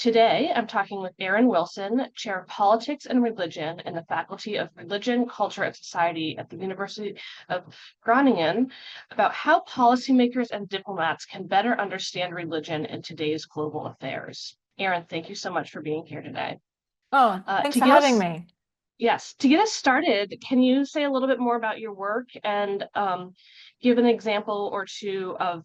Today, I'm talking with Erin Wilson, Chair of Politics and Religion in the Faculty of Religion, Culture, and Society at the University of Groningen, about how policymakers and diplomats can better understand religion in today's global affairs. Erin, thank you so much for being here today. Oh, thanks for having me. Yes, to get us started, can you say a little bit more about your work and give an example or two of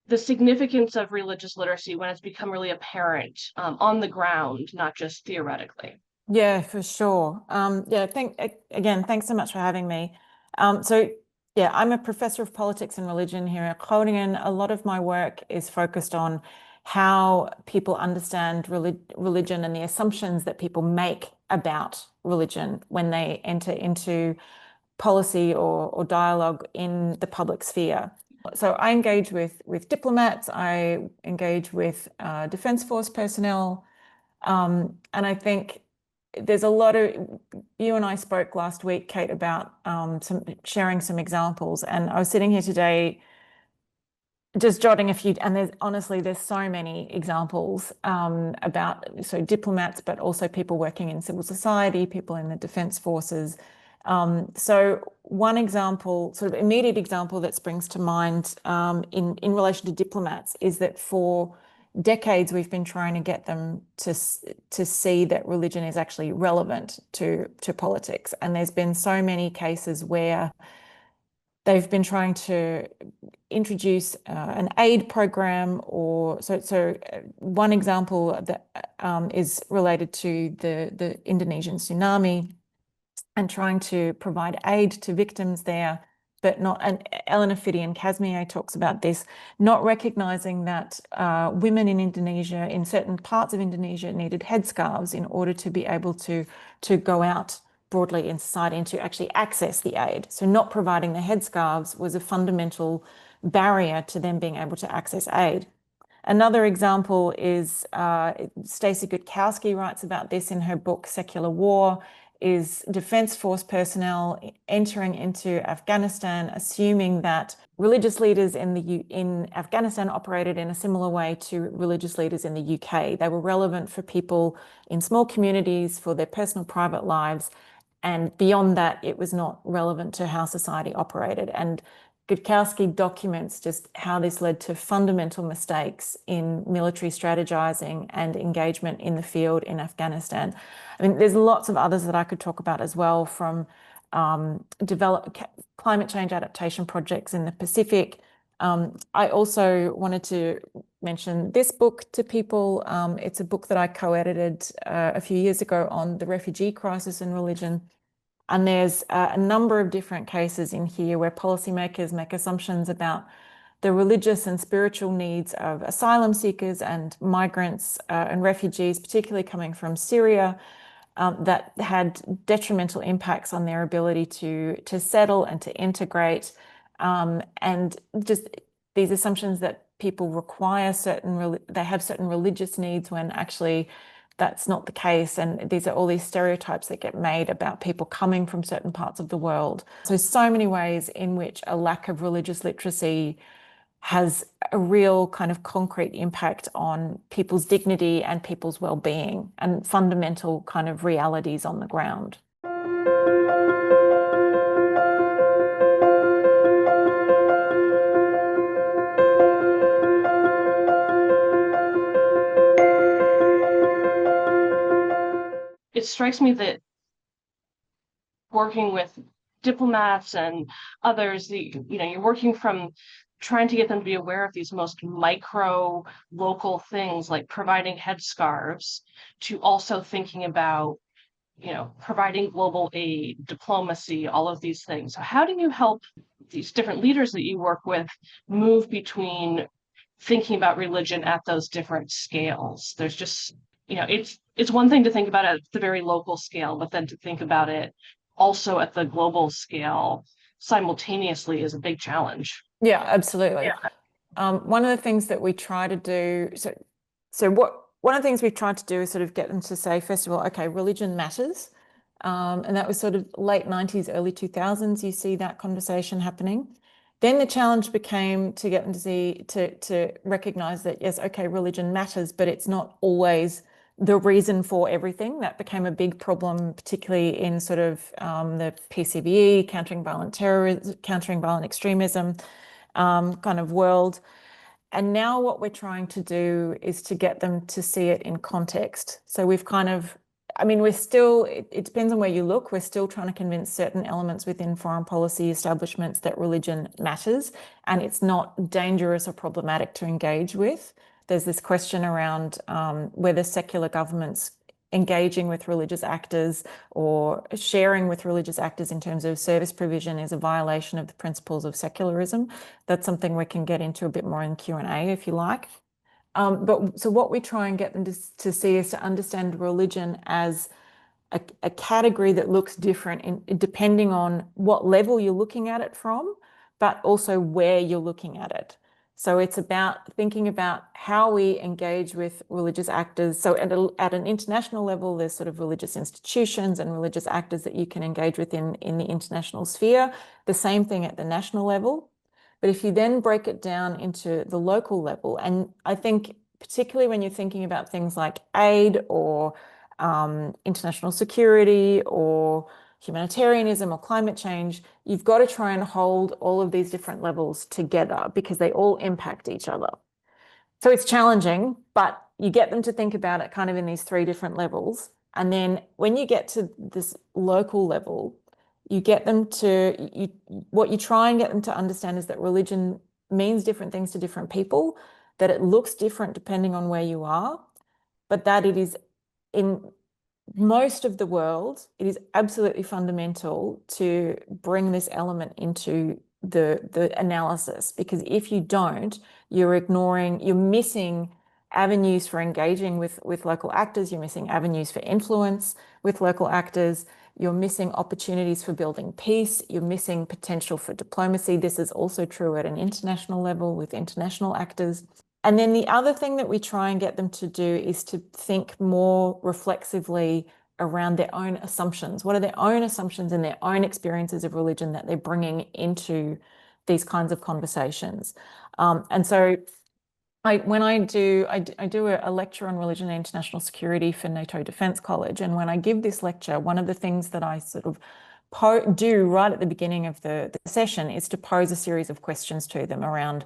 the significance of religious literacy when it's become really apparent on the ground, not just theoretically? Yeah, for sure. Thanks so much for having me. I'm a professor of politics and religion here at Groningen. A lot of my work is focused on how people understand religion and the assumptions that people make about religion when they enter into policy or dialogue in the public sphere. So I engage with diplomats, I engage with Defense Force personnel, and I think there's a lot of, you and I spoke last week, Kate, about sharing some examples, and I was sitting here today just jotting a few, and there's so many examples about diplomats, but also people working in civil society, people in the Defense Forces. So one example, sort of immediate example that springs to mind in relation to diplomats is that for decades we've been trying to get them to see that religion is actually relevant to politics, and there's been so many cases where they've been trying to introduce an aid program, or one example that is related to the Indonesian tsunami and trying to provide aid to victims there, but not, and Eleanor Fiddy and Kazmier talks about this, not recognizing that women in Indonesia, in certain parts of Indonesia, needed headscarves in order to be able to go out broadly in society and to actually access the aid. So not providing the headscarves was a fundamental barrier to them being able to access aid. Another example is Stacey Gutkowski writes about this in her book Secular War, is Defense Force personnel entering into Afghanistan, assuming that religious leaders in Afghanistan operated in a similar way to religious leaders in the UK. They were relevant for people in small communities, for their personal private lives, and beyond that, it was not relevant to how society operated. And Gutkowski documents just how this led to fundamental mistakes in military strategizing and engagement in the field in Afghanistan. I mean, there's lots of others that I could talk about as well, from climate change adaptation projects in the Pacific. I also wanted to mention this book to people. It's a book that I co-edited a few years ago on the refugee crisis and religion. And there's a number of different cases in here where policymakers make assumptions about the religious and spiritual needs of asylum seekers and migrants and refugees, particularly coming from Syria, that had detrimental impacts on their ability to settle and to integrate. And just these assumptions that people require they have certain religious needs when actually that's not the case. And these are all these stereotypes that get made about people coming from certain parts of the world. So many ways in which a lack of religious literacy has a real kind of concrete impact on people's dignity and people's well-being and fundamental kind of realities on the ground. It strikes me that working with diplomats and others, you're working from trying to get them to be aware of these most micro local things like providing headscarves, to also thinking about, providing global aid, diplomacy, all of these things. So how do you help these different leaders that you work with move between thinking about religion at those different scales? There's just, it's one thing to think about it at the very local scale, but then to think about it also at the global scale simultaneously is a big challenge. Yeah, absolutely. Yeah. One of the things that we try to do, one of the things we've tried to do is sort of get them to say, first of all, okay, religion matters. And that was sort of late 90s, early 2000s, you see that conversation happening. Then the challenge became to get them to recognize that, yes, okay, religion matters, but it's not always the reason for everything. That became a big problem, particularly in sort of the PCBE, countering violent terrorism, countering violent extremism kind of world. And now what we're trying to do is to get them to see it in context. So we've kind of, I mean, we're still, it depends on where you look. We're still trying to convince certain elements within foreign policy establishments that religion matters and it's not dangerous or problematic to engage with. There's this question around whether secular governments engaging with religious actors or sharing with religious actors in terms of service provision is a violation of the principles of secularism. That's something we can get into a bit more in Q&A if you like. But so what we try and get them to see is to understand religion as a category that looks different depending on what level you're looking at it from, but also where you're looking at it. So it's about thinking about how we engage with religious actors. So at an international level, there's sort of religious institutions and religious actors that you can engage with in the international sphere. The same thing at the national level. But if you then break it down into the local level, and I think particularly when you're thinking about things like aid or international security or humanitarianism or climate change, you've got to try and hold all of these different levels together because they all impact each other. So it's challenging, but you get them to think about it kind of in these three different levels. And then when you get to this local level, you get them to, what you try and get them to understand is that religion means different things to different people, that it looks different depending on where you are, but that it is in most of the world, it is absolutely fundamental to bring this element into the analysis, because if you don't, you're missing avenues for engaging with local actors, you're missing avenues for influence with local actors, you're missing opportunities for building peace, you're missing potential for diplomacy. This is also true at an international level with international actors. And then the other thing that we try and get them to do is to think more reflexively around their own assumptions. What are their own assumptions and their own experiences of religion that they're bringing into these kinds of conversations? And so when I do a lecture on religion and international security for NATO Defence College. And when I give this lecture, one of the things that I sort of do right at the beginning of the session is to pose a series of questions to them around,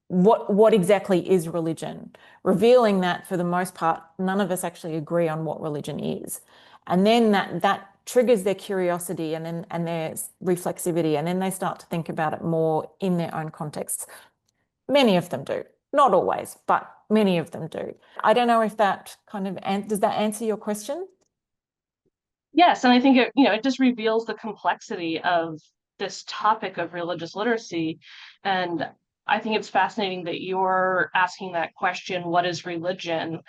what exactly is religion? Revealing that for the most part, none of us actually agree on what religion is. And then that triggers their curiosity and their reflexivity, and then they start to think about it more in their own contexts. Many of them do. Not always, but many of them do. I don't know if that kind of, does that answer your question? Yes, and I think it just reveals the complexity of this topic of religious literacy. And I think it's fascinating that you're asking that question, what is religion,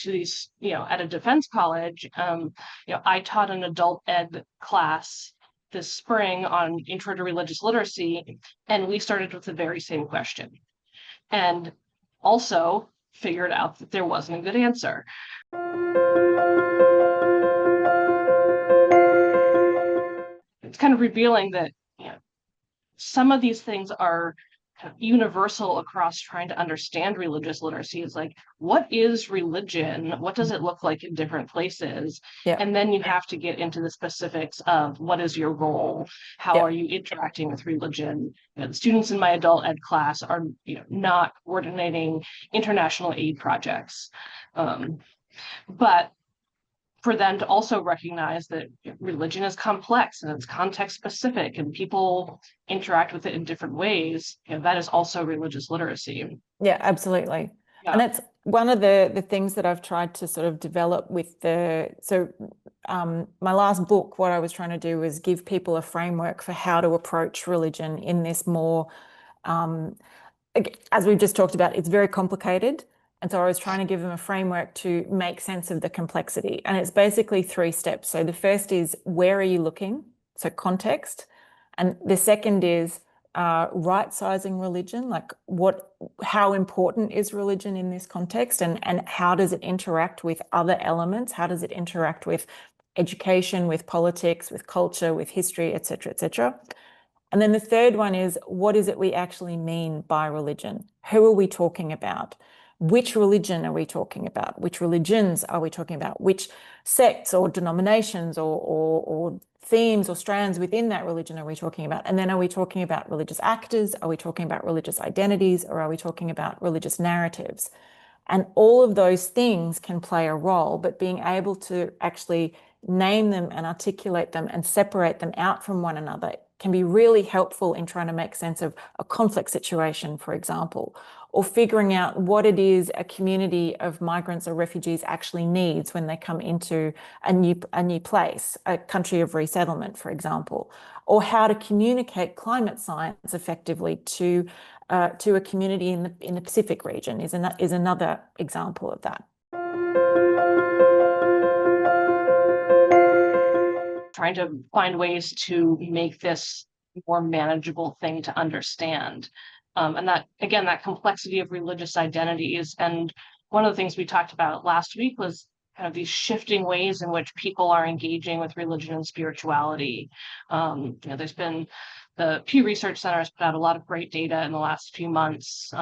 to these, at a defense college. I taught an adult ed class this spring on intro to religious literacy, and we started with the very same question. And also figured out that there wasn't a good answer. It's kind of revealing that some of these things are kind of universal across trying to understand religious literacy. It's like, what is religion? What does it look like in different places? Yeah. And then you have to get into the specifics of what is your role? How are you interacting with religion? The students in my adult ed class are not coordinating international aid projects. But for them to also recognize that religion is complex and it's context specific and people interact with it in different ways, that is also religious literacy. Yeah, absolutely. Yeah. And that's one of the things that I've tried to sort of develop with my last book, what I was trying to do was give people a framework for how to approach religion in this more, as we've just talked about, it's very complicated. And so I was trying to give them a framework to make sense of the complexity. And it's basically 3 steps. So the first is, where are you looking? So context. And the second is right-sizing religion, like how important is religion in this context, and how does it interact with other elements? How does it interact with education, with politics, with culture, with history, et cetera, et cetera? And then the third one is, what is it we actually mean by religion? Who are we talking about? Which religion are we talking about? Which religions are we talking about? Which sects or denominations or themes or strands within that religion are we talking about? And then are we talking about religious actors? Are we talking about religious identities? Or are we talking about religious narratives? And all of those things can play a role, but being able to actually name them and articulate them and separate them out from one another can be really helpful in trying to make sense of a conflict situation, for example, or figuring out what it is a community of migrants or refugees actually needs when they come into a new place, a country of resettlement, for example, or how to communicate climate science effectively to a community in the Pacific region is another example of that. Trying to find ways to make this more manageable thing to understand. And that, again, that complexity of religious identities. And one of the things we talked about last week was kind of these shifting ways in which people are engaging with religion and spirituality. There's been the Pew Research Center has put out a lot of great data in the last few months,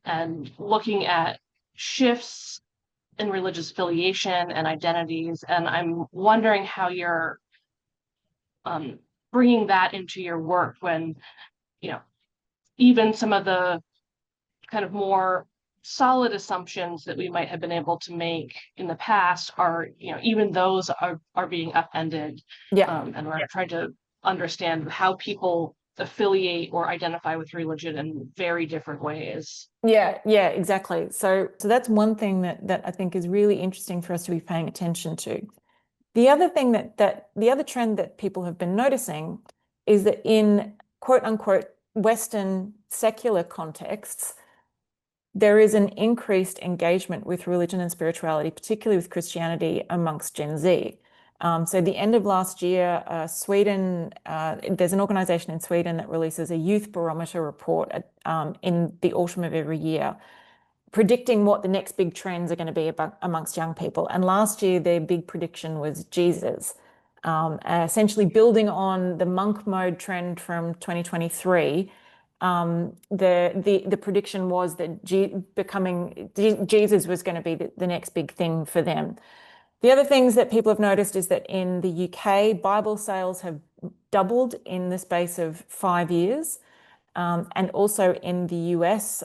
and looking at shifts in religious affiliation and identities. And I'm wondering how you're bringing that into your work when, even some of the kind of more solid assumptions that we might have been able to make in the past are, even those are being upended. Yeah. And we're trying to understand how people affiliate or identify with religion in very different ways. Yeah, exactly. So that's one thing that I think is really interesting for us to be paying attention to. The other thing the other trend that people have been noticing is that in quote unquote Western secular contexts, there is an increased engagement with religion and spirituality, particularly with Christianity amongst Gen Z. So the end of last year, Sweden, there's an organization in Sweden that releases a youth barometer report in the autumn of every year, predicting what the next big trends are going to be amongst young people. And last year, their big prediction was Jesus, essentially building on the monk mode trend from 2023. The prediction was that Jesus was going to be the next big thing for them. The other things that people have noticed is that in the UK, Bible sales have doubled in the space of 5 years. And also in the US,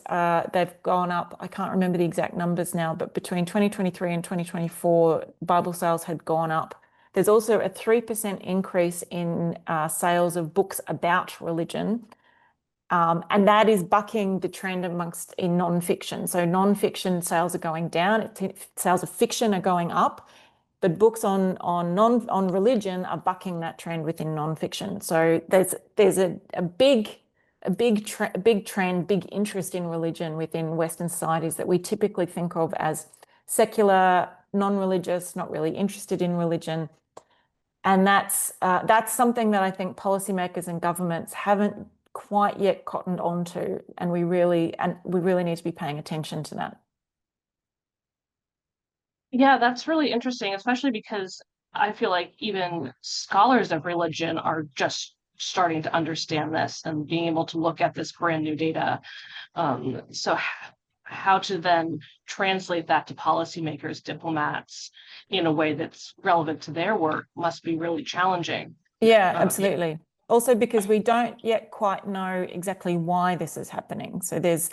they've gone up. I can't remember the exact numbers now, but between 2023 and 2024, Bible sales had gone up. There's also a 3% increase in sales of books about religion. And that is bucking the trend in nonfiction. So nonfiction sales are going down, sales of fiction are going up, but books on religion are bucking that trend within nonfiction. So there's a big trend, big interest in religion within Western societies that we typically think of as secular, non-religious, not really interested in religion. And that's something that I think policymakers and governments haven't quite yet cottoned onto, and we really need to be paying attention to that. Yeah, that's really interesting, especially because I feel like even scholars of religion are just starting to understand this and being able to look at this brand new data. So how to then translate that to policymakers, diplomats in a way that's relevant to their work must be really challenging. Yeah, absolutely. Also because we don't yet quite know exactly why this is happening. So there's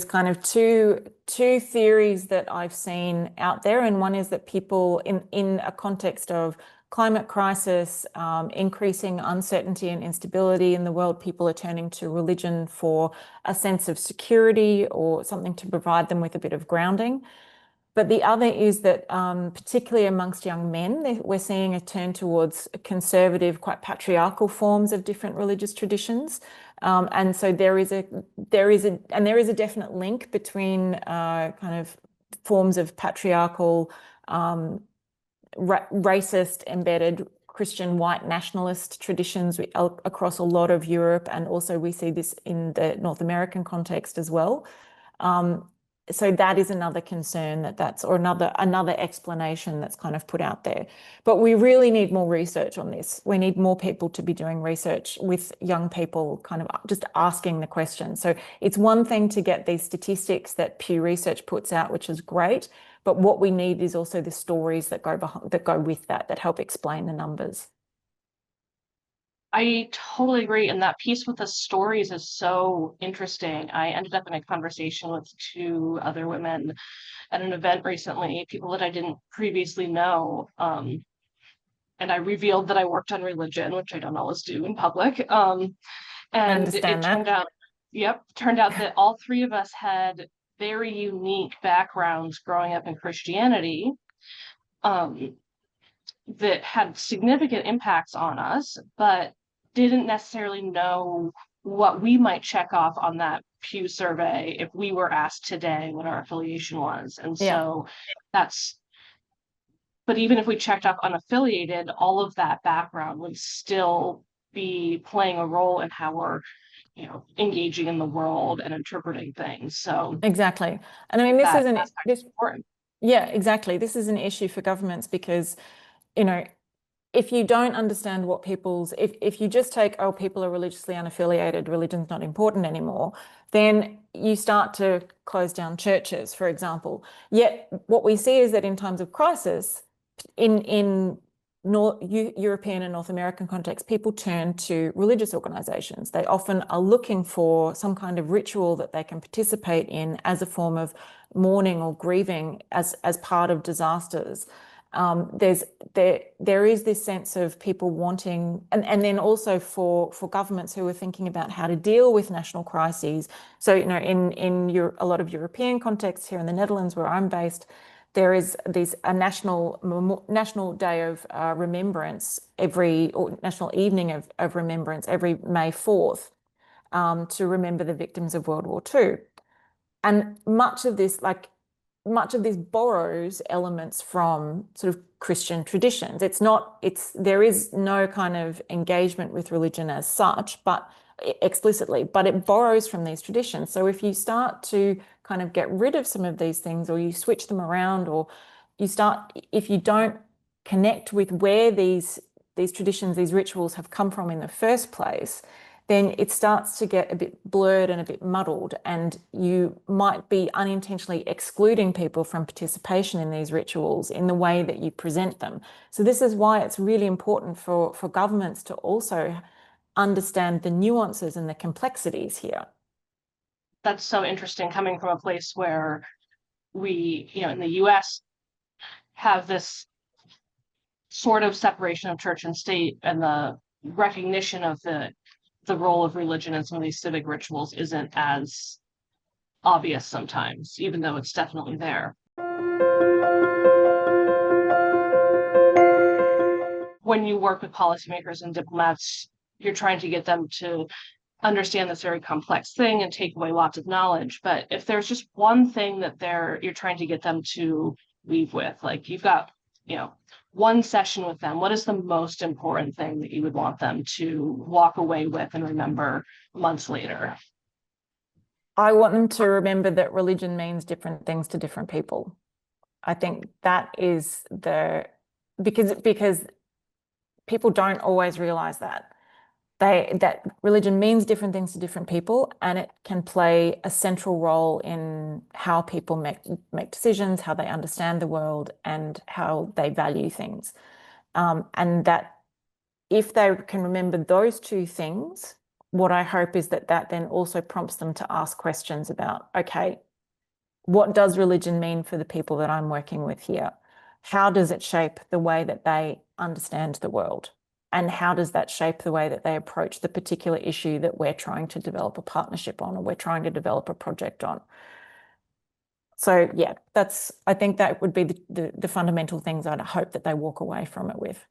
kind of two theories that I've seen out there, and one is that people in a context of climate crisis, increasing uncertainty and instability in the world, people are turning to religion for a sense of security or something to provide them with a bit of grounding. But the other is that, particularly amongst young men, we're seeing a turn towards conservative, quite patriarchal forms of different religious traditions. And so there is a definite link between kind of forms of patriarchal, racist, embedded Christian white nationalist traditions across a lot of Europe, and also we see this in the North American context as well. so that is another concern or another explanation that's kind of put out there. But we really need more research on this. We need more people to be doing research with young people, kind of just asking the question. So it's one thing to get these statistics that Pew Research puts out, which is great, but what we need is also the stories that go with that help explain the numbers. I totally agree. And that piece with the stories is so interesting. I ended up in a conversation with two other women at an event recently, people that I didn't previously know. And I revealed that I worked on religion, which I don't always do in public. I And it understand turned that. out, turned out that all three of us had very unique backgrounds growing up in Christianity. That had significant impacts on us, but didn't necessarily know what we might check off on that Pew survey if we were asked today what our affiliation was. And Yeah. so but even if we checked off unaffiliated, all of that background would still be playing a role in how we're, engaging in the world and interpreting things. So Exactly. And I mean, this that isn't aspect this. is important. Yeah, exactly. This is an issue for governments because, you know, if you don't understand what if you just take, oh, people are religiously unaffiliated, religion's not important anymore, then you start to close down churches, for example. Yet what we see is that in times of crisis, in European and North American context, people turn to religious organizations. They often are looking for some kind of ritual that they can participate in as a form of mourning or grieving as part of disasters. There is this sense of people wanting, and then also for governments who are thinking about how to deal with national crises. So, in a lot of European contexts, here in the Netherlands, where I'm based, there is a national day of remembrance or national evening of remembrance every May 4th, to remember the victims of World War II. And much of this borrows elements from sort of Christian traditions. There is no kind of engagement with religion as such, but explicitly, but it borrows from these traditions. So if you start to kind of get rid of some of these things, or you switch them around, or if you don't connect with where these traditions, these rituals have come from in the first place, then it starts to get a bit blurred and a bit muddled, and you might be unintentionally excluding people from participation in these rituals in the way that you present them. So this is why it's really important for governments to also understand the nuances and the complexities here. That's so interesting, coming from a place where we, in the US, have this sort of separation of church and state, and the recognition of the role of religion in some of these civic rituals isn't as obvious sometimes, even though it's definitely there. When you work with policymakers and diplomats, you're trying to get them to understand this very complex thing and take away lots of knowledge. But if there's just one thing that you're trying to get them to leave with, like you've got, one session with them, what is the most important thing that you would want them to walk away with and remember months later? I want them to remember that religion means different things to different people. I think that is because people don't always realize that religion means different things to different people, and it can play a central role in how people make decisions, how they understand the world, and how they value things. And that if they can remember those two things, what I hope is that then also prompts them to ask questions about, okay, what does religion mean for the people that I'm working with here? How does it shape the way that they understand the world? And how does that shape the way that they approach the particular issue that we're trying to develop a partnership on, or we're trying to develop a project on? So yeah, I think that would be the fundamental things I'd hope that they walk away from it with.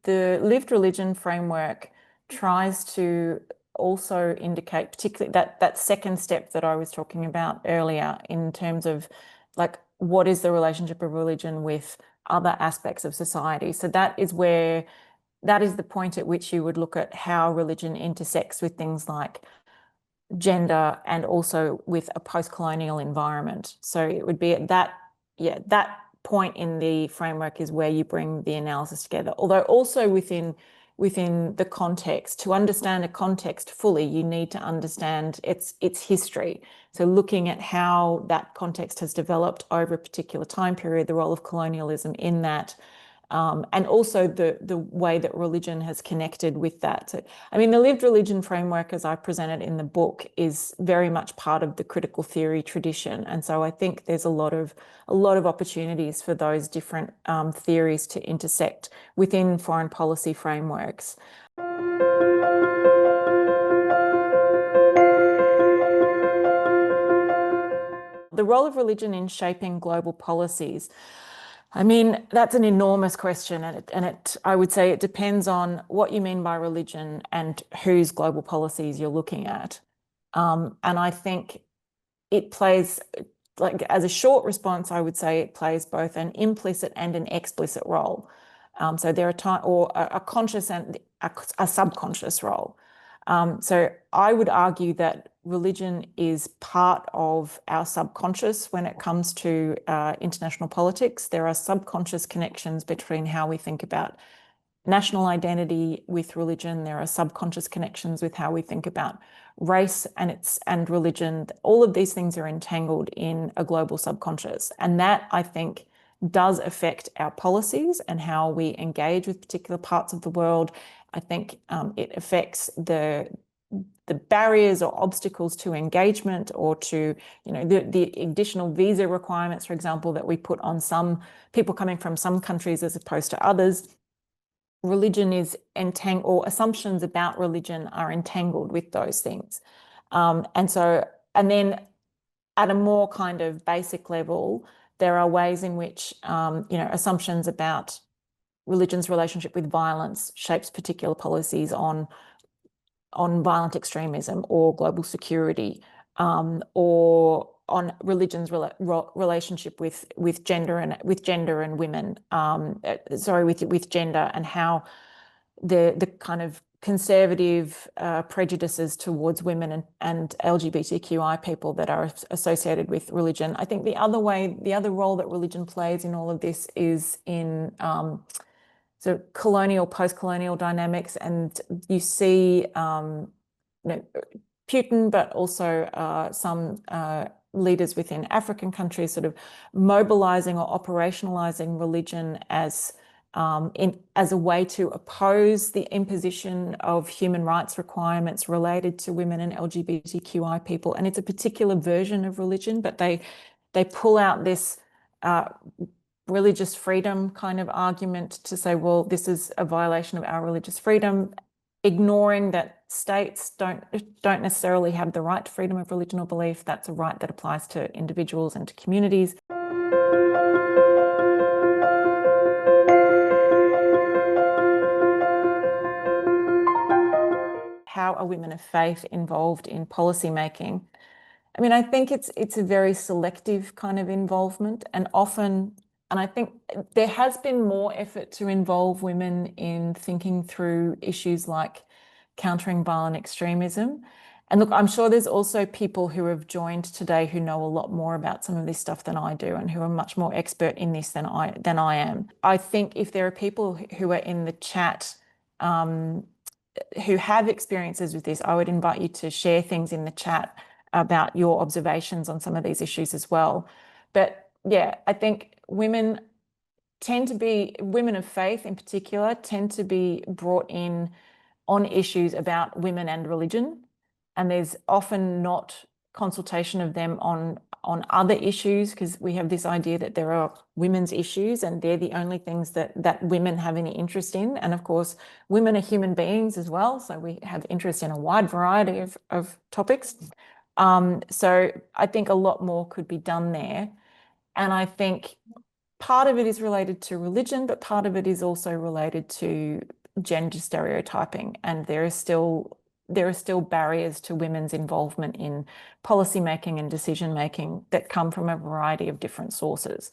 The lived religion framework tries to also indicate, particularly that second step that I was talking about earlier, in terms of like, what is the relationship of religion with other aspects of society? So that is the point at which you would look at how religion intersects with things like gender and also with a post-colonial environment. So it would be at that point in the framework is where you bring the analysis together. Although also within the context, to understand a context fully, you need to understand its history. So looking at how that context has developed over a particular time period, the role of colonialism in that, and also the way that religion has connected with that. So, I mean, the lived religion framework, as I presented in the book, is very much part of the critical theory tradition. And so I think there's a lot of opportunities for those different theories to intersect within foreign policy frameworks. The role of religion in shaping global policies. I mean, that's an enormous question, and I would say it depends on what you mean by religion and whose global policies you're looking at. And I think it plays, like, as a short response, I would say it plays both an implicit and an explicit role. So there are times, or a conscious and a subconscious role. So I would argue that religion is part of our subconscious when it comes to international politics. There are subconscious connections between how we think about national identity with religion. There are subconscious connections with how we think about race and religion. All of these things are entangled in a global subconscious. And that, I think, does affect our policies and how we engage with particular parts of the world. I think it affects the barriers or obstacles to engagement, or to, the additional visa requirements, for example, that we put on some people coming from some countries as opposed to others. Religion is entangled, or assumptions about religion are entangled with those things. And then at a more kind of basic level, there are ways in which, assumptions about religion's relationship with violence shapes particular policies on violent extremism or global security, or on religion's relationship with gender and women. With gender, and how the kind of conservative prejudices towards women and LGBTQI people that are associated with religion. I think the other role that religion plays in all of this is in so colonial, post-colonial dynamics, and you see, Putin, but also some leaders within African countries sort of mobilizing or operationalizing religion as a way to oppose the imposition of human rights requirements related to women and LGBTQI people. And it's a particular version of religion, but they pull out this religious freedom kind of argument to say, well, this is a violation of our religious freedom, ignoring that states don't necessarily have the right to freedom of religion or belief. That's a right that applies to individuals and to communities. How are women of faith involved in policy making? I mean, I think it's a very selective kind of involvement, and often, and I think there has been more effort to involve women in thinking through issues like countering violent extremism. And look, I'm sure there's also people who have joined today who know a lot more about some of this stuff than I do, and who are much more expert in this than I am. I think if there are people who are in the chat who have experiences with this, I would invite you to share things in the chat about your observations on some of these issues as well. But yeah, I think women of faith in particular, tend to be brought in on issues about women and religion. And there's often not consultation of them on other issues, because we have this idea that there are women's issues and they're the only things that women have any interest in. And of course, women are human beings as well. So we have interest in a wide variety of topics. So I think a lot more could be done there. And I think part of it is related to religion, but part of it is also related to gender stereotyping. And there is still there are still barriers to women's involvement in policy making and decision making that come from a variety of different sources.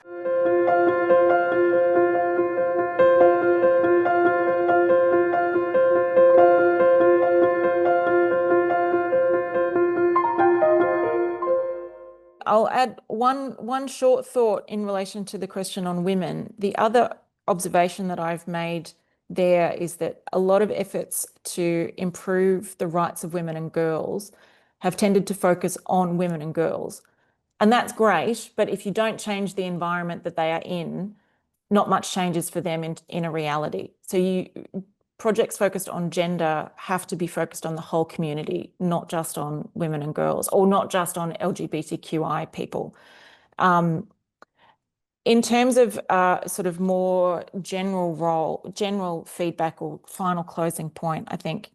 I'll add one short thought in relation to the question on women. The other observation that I've made there is that a lot of efforts to improve the rights of women and girls have tended to focus on women and girls. And that's great, but if you don't change the environment that they are in, not much changes for them in a reality. So projects focused on gender have to be focused on the whole community, not just on women and girls, or not just on LGBTQI people. In terms of sort of more general feedback or final closing point, I think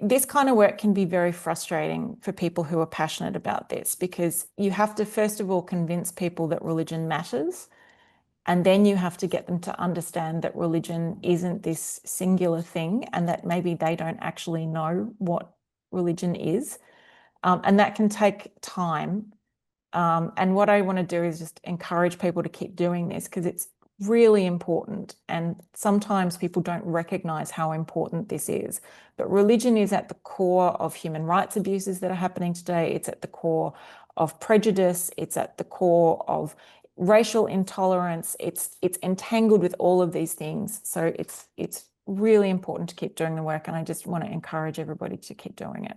this kind of work can be very frustrating for people who are passionate about this, because you have to, first of all, convince people that religion matters. And then you have to get them to understand that religion isn't this singular thing, and that maybe they don't actually know what religion is. And that can take time. And what I want to do is just encourage people to keep doing this, because it's really important. And sometimes people don't recognize how important this is. But religion is at the core of human rights abuses that are happening today. It's at the core of prejudice. It's at the core of racial intolerance. It's entangled with all of these things. So it's really important to keep doing the work, and I just want to encourage everybody to keep doing it.